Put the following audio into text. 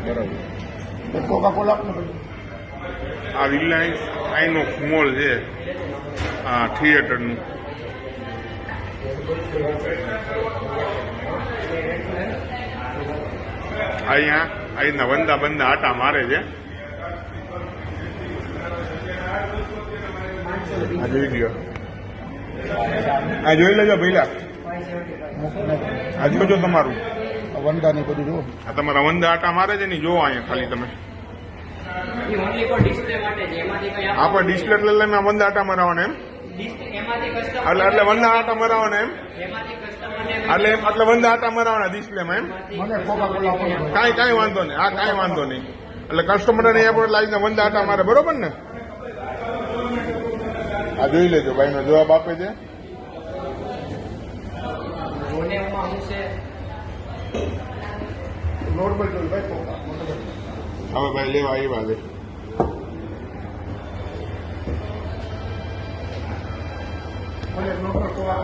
બરાબર Coca Cola આ Reliance આઈનો mall છે આ થિયેટરનું. અહીંના વંદા બંદા આટા મારે છે. આ જોઈ લ્યો, આ જોઈ લેજો પહેલા, આ જોજો તમારું વંદા ને બધું જો. આ તમારા વંદા આટા મારે છે ને જોવો અહીંયા ખાલી તમે. આ પણ ડિસ્પ્લે એટલે વંદા આટા મરાવવાના એમ, એટલે વંદા આટા મરાવવાના એમ, એટલે વંદા આટા મરાવવાના ડિસ્પ્લેમાં એમ. મને કોકા કોલા કાંઈ વાંધો નહીં, હા કાંઈ વાંધો નહીં. એટલે કસ્ટમરને અહીંયા પણ લાવીને વંદા આટા મારે, બરોબર ને? આ જોઈ લેજો, ભાઈનો જવાબ આપે છે. નોર્મલ જોઈ ભાઈ કોકા. હવે ભાઈ લેવા આવ્યા છે. મને નોર્મલ કોકા